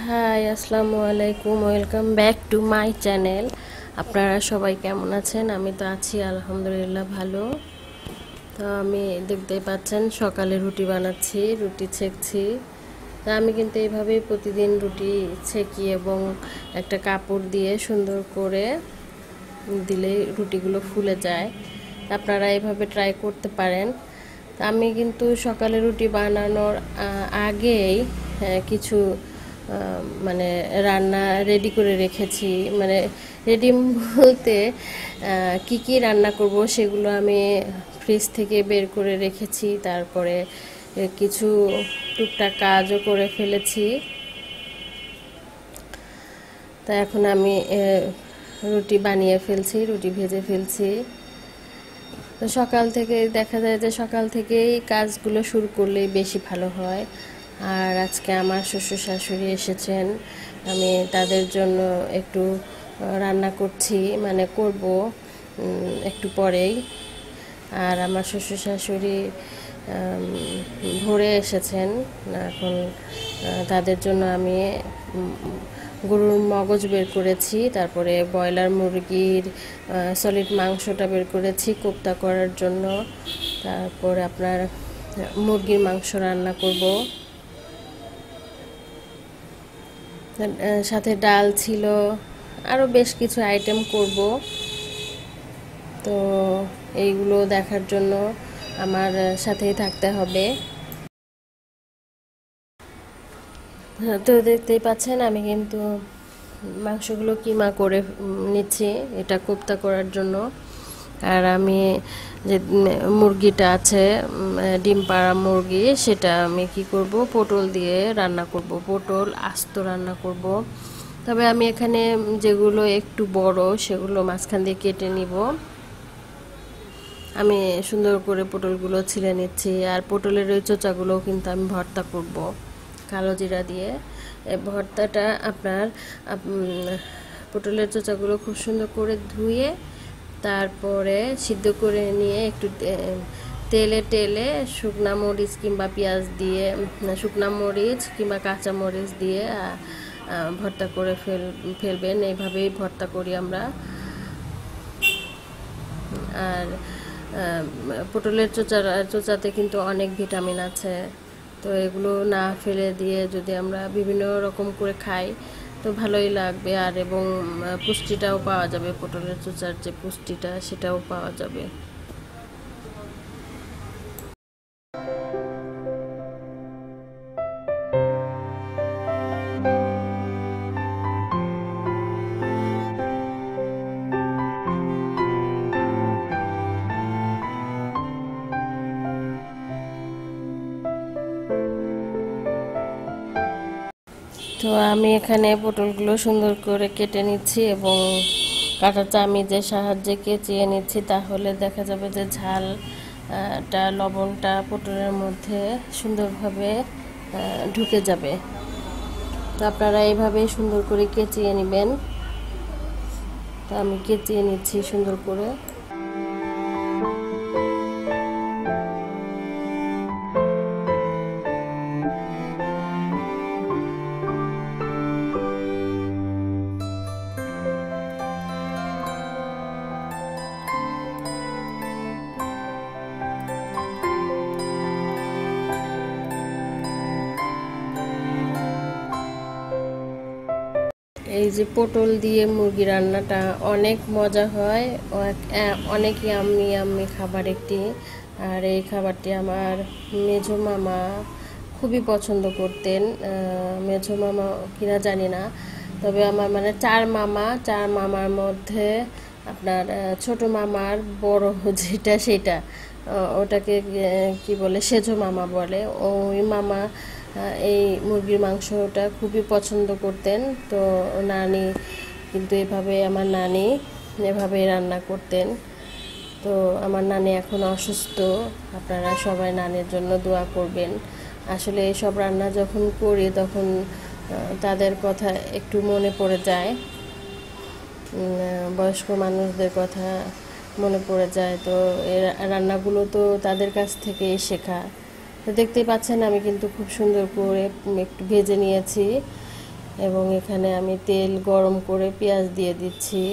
High, আসসালামু আলাইকুম। Welcome back to my channel. আপনারা সবাই কেমন আছেন? আমি তো আছি আলহামদুলিল্লাহ ভালো। তো আমি দেখতেই পাচ্ছেন সকালে রুটি বানাচ্ছি, রুটি ছেঁকছি। তা আমি কিন্তু এইভাবেই প্রতিদিন রুটি ছেঁকি এবং একটা কাপড় দিয়ে সুন্দর করে দিলে রুটিগুলো ফুলে যায়। আপনারা এইভাবে ট্রাই করতে পারেন। তা আমি কিন্তু সকালে রুটি বানানোর আগেই কিছু মানে রান্না রেডি করে রেখেছি। মানে রেডি বলতে কি কি রান্না করব সেগুলো আমি ফ্রিজ থেকে বের করে রেখেছি। তারপরে কিছু টুকটাক কাজও করে ফেলেছি। তা এখন আমি রুটি বানিয়ে ফেলছি, রুটি ভেজে ফেলছি। তো সকাল থেকে দেখা যায় যে সকাল থেকেই কাজগুলো শুরু করলেই বেশি ভালো হয়। আর আজকে আমার শ্বশুর শাশুড়ি এসেছেন, আমি তাদের জন্য একটু রান্না করছি, মানে করব একটু পরেই। আর আমার শ্বশুর শাশুড়ি ভোরে এসেছেন। এখন তাদের জন্য আমি গরুর মগজ বের করেছি, তারপরে ব্রয়লার মুরগির সলিড মাংসটা বের করেছি কোপ্তা করার জন্য। তারপর আপনার মুরগির মাংস রান্না করব, সাথে ডাল ছিল, আরও বেশ কিছু আইটেম করব। তো এইগুলো দেখার জন্য আমার সাথেই থাকতে হবে। তো দেখতেই পাচ্ছেন আমি কিন্তু মাংসগুলো কিমা করে নিচ্ছি এটা কোপ্তা করার জন্য। আর আমি যে মুরগিটা আছে, ডিম পাড়া মুরগি, সেটা আমি কি করব, পটল দিয়ে রান্না করব, পটল আস্ত রান্না করব। তবে আমি এখানে যেগুলো একটু বড় সেগুলো মাঝখান দিয়ে কেটে নিব। আমি সুন্দর করে পটলগুলো ছিলে নিচ্ছি। আর পটলের ওই চোচাগুলোও কিন্তু আমি ভর্তা করব কালো জিরা দিয়ে। ভর্তাটা আপনার পটলের চোচাগুলো খুব সুন্দর করে ধুয়ে তারপরে সিদ্ধ করে নিয়ে একটু তেলে টেলে শুকনা মরিচ কিংবা পেঁয়াজ দিয়ে, শুকনা মরিচ কিংবা কাঁচা মরিচ দিয়ে ভর্তা করে ফেলবেন। এইভাবেই ভর্তা করি আমরা। আর পটলের চোচাতে কিন্তু অনেক ভিটামিন আছে। তো এগুলো না ফেলে দিয়ে যদি আমরা বিভিন্ন রকম করে খাই তো ভালোই লাগবে। আর এবং পুষ্টিটাও পাওয়া যাবে, পটলের চোচার যে পুষ্টিটা সেটাও পাওয়া যাবে। তো আমি এখানে পটলগুলো সুন্দর করে কেটে নিচ্ছি এবং কাঁটা চামিচের সাহায্যে কেচিয়ে নিচ্ছি। তাহলে দেখা যাবে যে ঝালটা, লবণটা পটলের মধ্যে সুন্দরভাবে ঢুকে যাবে। তো আপনারা এইভাবেই সুন্দর করে কেচিয়ে নেবেন। তো আমি কেচিয়ে নিচ্ছি সুন্দর করে। এই যে পটল দিয়ে মুরগি রান্নাটা অনেক মজা হয়, অনেক ইয়াম্মি ইয়াম্মি খাবার একটি। আর এই খাবারটি আমার মেঝো মামা খুবই পছন্দ করতেন। মেঝো মামা কিনা জানি না, তবে আমার মানে চার মামার মধ্যে আপনার ছোট মামার বড় যেটা সেটা ওটাকে কি বলে, সেজো মামা বলে। ওই মামা এই মুরগির মাংসটা খুবই পছন্দ করতেন। তো নানি কিন্তু আমার নানি এভাবে রান্না করতেন। তো আমার নানি এখন অসুস্থ, আপনারা সবাই নানির জন্য দোয়া করবেন। আসলে এইসব রান্না যখন করি তখন তাদের কথা একটু মনে পড়ে যায়, বয়স্ক মানুষদের কথা মনে পড়ে যায়। তো এই রান্নাগুলো তো তাদের কাছ থেকেই শেখা। তো দেখতেই পাচ্ছেন আমি কিন্তু খুব সুন্দর করে একটু ভেজে নিয়েছি। এবং এখানে আমি তেল গরম করে পেঁয়াজ দিয়ে দিচ্ছি।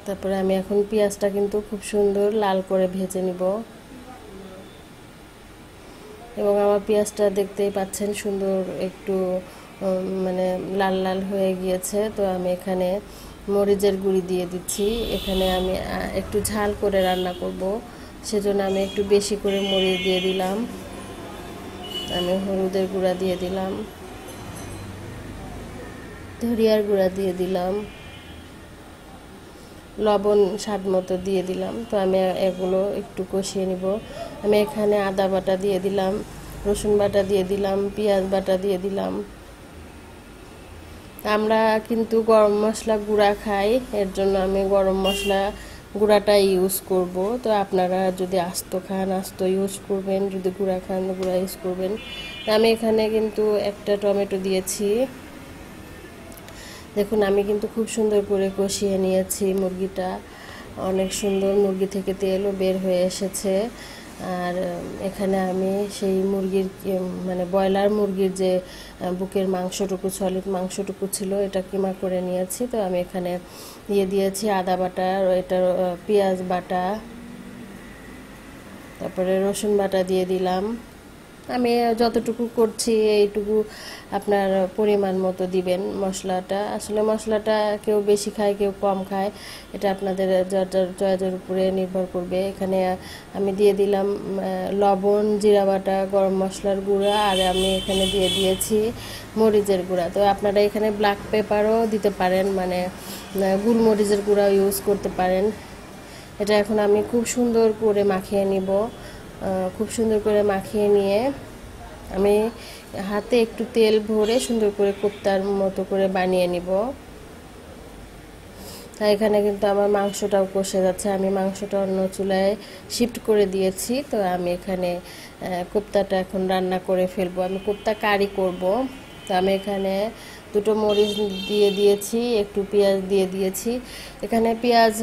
তারপরে আমি এখন পেঁয়াজটা কিন্তু খুব সুন্দর লাল করে ভেজে নিব। এবং আমার পেঁয়াজটা দেখতেই পাচ্ছেন সুন্দর একটু মানে লাল লাল হয়ে গিয়েছে। তো আমি এখানে মরিচের গুঁড়ি দিয়ে দিচ্ছি। এখানে আমি একটু ঝাল করে রান্না করব, সেজন্য আমি একটু বেশি করে মরিচ দিয়ে দিলাম। আমি হলুদের গুঁড়া দিয়ে দিলাম, ধনিয়ার গুঁড়া দিয়ে দিলাম, লবণ স্বাদ মতো দিয়ে দিলাম। তো আমি এগুলো একটু কষিয়ে নিব। আমি এখানে আদা বাটা দিয়ে দিলাম, রসুন বাটা দিয়ে দিলাম, পেঁয়াজ বাটা দিয়ে দিলাম। আমরা কিন্তু গরম মশলা গুঁড়া খাই, এর জন্য আমি গরম মশলা গুঁড়াটা ইউজ করব। তো আপনারা যদি আস্ত খান আস্ত ইউজ করবেন, যদি গুঁড়া খান গুঁড়া ইউজ করবেন। আমি এখানে কিন্তু একটা টমেটো দিয়েছি। দেখুন আমি কিন্তু খুব সুন্দর করে কষিয়ে নিয়েছি মুরগিটা, অনেক সুন্দর মুরগি থেকে তেলও বের হয়ে এসেছে। আর এখানে আমি সেই মুরগির মানে ব্রয়লার মুরগির যে বুকের মাংসটুকু সলিড মাংসটুকু ছিল এটা কিমা করে নিয়েছি। তো আমি এখানে দিয়ে দিয়েছি আদা বাটা, এটা পেঁয়াজ বাটা, তারপরে রসুন বাটা দিয়ে দিলাম। আমি যতটুকু করছি এইটুকু আপনার পরিমাণ মতো দিবেন মশলাটা। আসলে মশলাটা কেউ বেশি খায় কেউ কম খায়, এটা আপনাদের যার যার চয়েসের উপরে নির্ভর করবে। এখানে আমি দিয়ে দিলাম লবণ, জিরা বাটা, গরম মশলার গুঁড়া, আর আমি এখানে দিয়ে দিয়েছি মরিচের গুঁড়া। তো আপনারা এখানে ব্ল্যাক পেপারও দিতে পারেন, মানে গোলমরিচের গুঁড়াও ইউজ করতে পারেন। এটা এখন আমি খুব সুন্দর করে মাখিয়ে নিব। খুব সুন্দর করে মাখিয়ে নিয়ে আমি হাতে একটু তেল ভরে সুন্দর করে কোপ্তার মতো করে বানিয়ে নিব। তাই এখানে কিন্তু আমার মাংসটাও কষে যাচ্ছে, আমি মাংসটা অন্য চুলায় শিফট করে দিয়েছি। তো আমি এখানে কোপ্তাটা এখন রান্না করে ফেলবো, আমি কোপ্তা কারি করব। তো আমি এখানে দুটো মরিচ দিয়ে দিয়েছি, একটু পেঁয়াজ দিয়ে দিয়েছি। এখানে পেঁয়াজ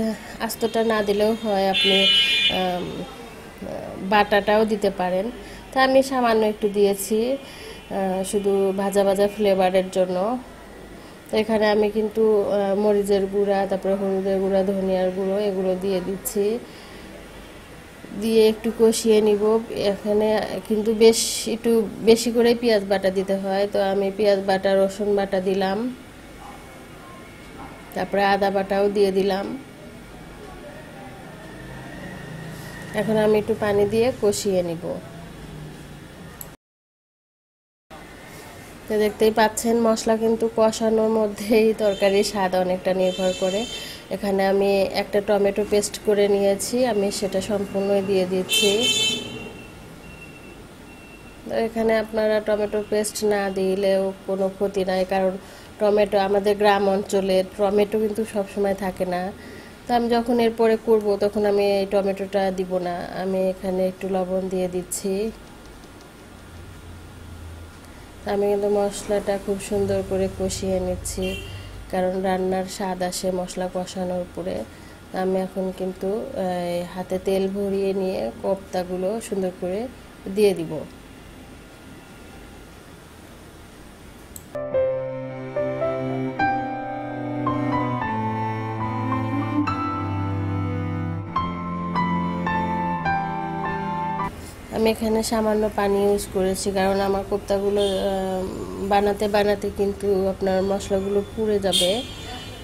আস্তটা না দিলেও হয়, আপনি বাটাটাও দিতে পারেন। তা আমি সামান্য একটু দিয়েছি শুধু ভাজা ভাজা ফ্লেভারের জন্য। তো এখানে আমি কিন্তু মরিচের গুঁড়া, তারপরে হলুদের গুঁড়া, ধনিয়ার গুঁড়ো এগুলো দিয়ে দিচ্ছি, দিয়ে একটু কষিয়ে নিব। এখানে কিন্তু একটু বেশি করে পেঁয়াজ বাটা দিতে হয়। তো আমি পেঁয়াজ বাটা, রসুন বাটা দিলাম, তারপরে আদা বাটাও দিয়ে দিলাম। এখন আমি একটু পানি দিয়ে কষিয়ে নিব। তো দেখতেই পাচ্ছেন মশলা কিন্তু কষানোর মধ্যেই তরকারির স্বাদ অনেকটা নির্ভর করে। এখানে আমি একটা টমেটো পেস্ট করে নিয়েছি, আমি সেটা সম্পূর্ণই দিয়ে দিচ্ছি। তো এখানে আপনারা টমেটো পেস্ট না দিলেও কোনো ক্ষতি নাই, কারণ টমেটো আমাদের গ্রাম অঞ্চলে টমেটো কিন্তু সবসময় থাকে না। তো আমি যখন এরপরে করব তখন আমি এই টমেটোটা দিব না, আমি এখানে একটু লবণ দিয়ে দিচ্ছি। আমি কিন্তু মশলাটা খুব সুন্দর করে কষিয়ে নিচ্ছি, কারণ রান্নার স্বাদ আসে মশলা কষানোর উপরে। আমি এখন কিন্তু হাতে তেল ভরিয়ে নিয়ে কোপ্তাগুলো সুন্দর করে দিয়ে দিব। আমি এখানে সামান্য পানি ইউজ করেছি, কারণ আমার কোপ্তাগুলো বানাতে বানাতে কিন্তু আপনার মশলাগুলো পুড়ে যাবে।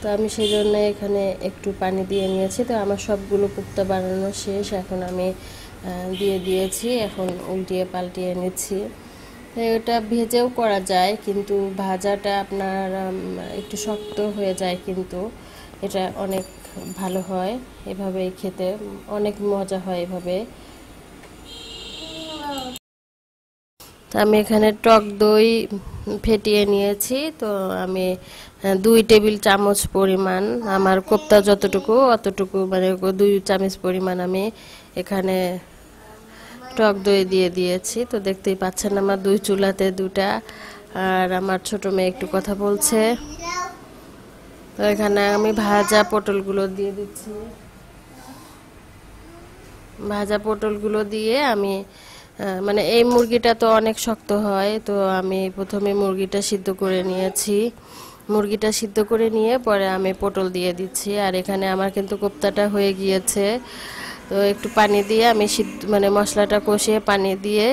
তো আমি সেই জন্য এখানে একটু পানি দিয়ে নিয়েছি। তো আমার সবগুলো কোপ্তা বানানো শেষ, এখন আমি দিয়ে দিয়েছি, এখন উল্টিয়ে পাল্টিয়ে নিচ্ছি। এটা ভেজেও করা যায়, কিন্তু ভাজাটা আপনার একটু শক্ত হয়ে যায়, কিন্তু এটা অনেক ভালো হয় এভাবেই খেতে, অনেক মজা হয় এভাবে। আমি এখানে টক দই ফেটিয়ে নিয়েছি। তো আমি 2 টেবিল চামচ পরিমাণ, আমার কোপ্তা যতটুকু অতটুকু, মানে 2 চামচ পরিমাণ আমি এখানে টক দই দিয়ে দিয়েছি। তো দেখতেই পাচ্ছেন আমার 2 চুলাতে 2টা, আর আমার ছোট মেয়ে একটু কথা বলছে। তো এখানে আমি ভাজা পটলগুলো দিয়ে দিচ্ছি। ভাজা পটলগুলো দিয়ে আমি মানে এই মুরগিটা তো অনেক শক্ত হয়, তো আমি প্রথমে মুরগিটা সিদ্ধ করে নিয়েছি। মুরগিটা সিদ্ধ করে নিয়ে পরে আমি পটল দিয়ে দিচ্ছি। আর এখানে আমার কিন্তু কোপ্তাটা হয়ে গিয়েছে, তো একটু পানি দিয়ে আমি মানে মশলাটা কষিয়ে পানি দিয়ে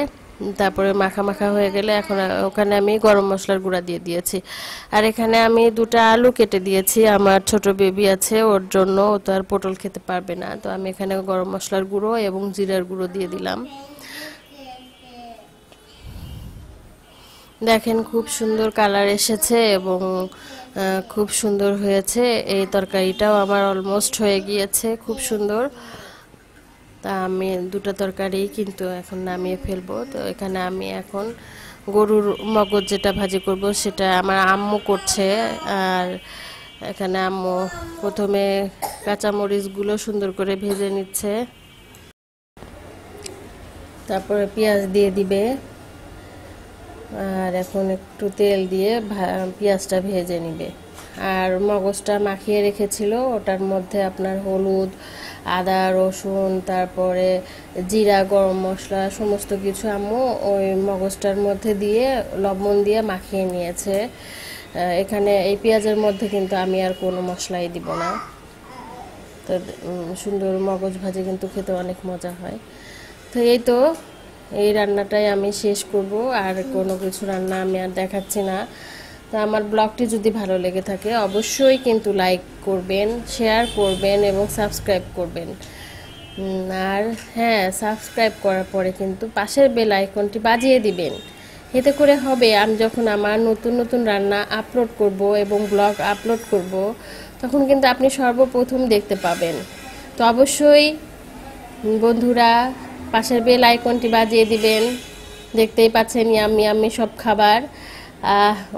তারপরে মাখা মাখা হয়ে গেলে এখন ওখানে আমি গরম মশলার গুঁড়া দিয়ে দিয়েছি। আর এখানে আমি 2টা আলু কেটে দিয়েছি, আমার ছোট বেবি আছে, ওর জন্য। ও তো আর পটল খেতে পারবে না, তো আমি এখানে গরম মশলার গুঁড়ো এবং জিরার গুঁড়ো দিয়ে দিলাম। দেখেন খুব সুন্দর কালার এসেছে এবং খুব সুন্দর হয়েছে। এই তরকারিটাও আমার অলমোস্ট হয়ে গিয়েছে, খুব সুন্দর। তা আমি 2টা তরকারি কিন্তু এখন নামিয়ে ফেলবো। তো এখানে আমি এখন গরুর মগজ যেটা ভাজি করব সেটা আমার আম্মু করছে। আর এখানে আম্মু প্রথমে কাঁচামরিচগুলো সুন্দর করে ভেজে নিচ্ছে, তারপরে পেঁয়াজ দিয়ে দিবে। আর এখন একটু তেল দিয়ে পেঁয়াজটা ভেজে নিবে। আর মগজটা মাখিয়ে রেখেছিল, ওটার মধ্যে আপনার হলুদ, আদা, রসুন, তারপরে জিরা, গরম মশলা সমস্ত কিছু আম্মু ওই মগজটার মধ্যে দিয়ে লবণ দিয়ে মাখিয়ে নিয়েছে। এখানে এই পেঁয়াজের মধ্যে কিন্তু আমি আর কোনো মশলাই দিব না। তো সুন্দর মগজ ভাজি কিন্তু খেতে অনেক মজা হয়। তো এই তো এই রান্নাটাই আমি শেষ করব, আর কোনো কিছু রান্না আমি আর দেখাচ্ছি না। তো আমার ব্লগটি যদি ভালো লেগে থাকে অবশ্যই কিন্তু লাইক করবেন, শেয়ার করবেন এবং সাবস্ক্রাইব করবেন। আর হ্যাঁ, সাবস্ক্রাইব করার পরে কিন্তু পাশের বেল আইকনটি বাজিয়ে দিবেন। এতে করে হবে আমি যখন আমার নতুন নতুন রান্না আপলোড করব এবং ব্লগ আপলোড করব তখন কিন্তু আপনি সর্বপ্রথম দেখতে পাবেন। তো অবশ্যই বন্ধুরা পাশের বেল আইকনটি বাজিয়ে দিবেন। দেখতেই পাচ্ছেন ইয়াম্মি ইয়াম্মি সব খাবার,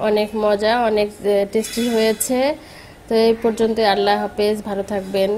অনেক মজা, অনেক টেস্টি হয়েছে। তো এই পর্যন্ত, আল্লাহ হাফেজ, ভালো থাকবেন।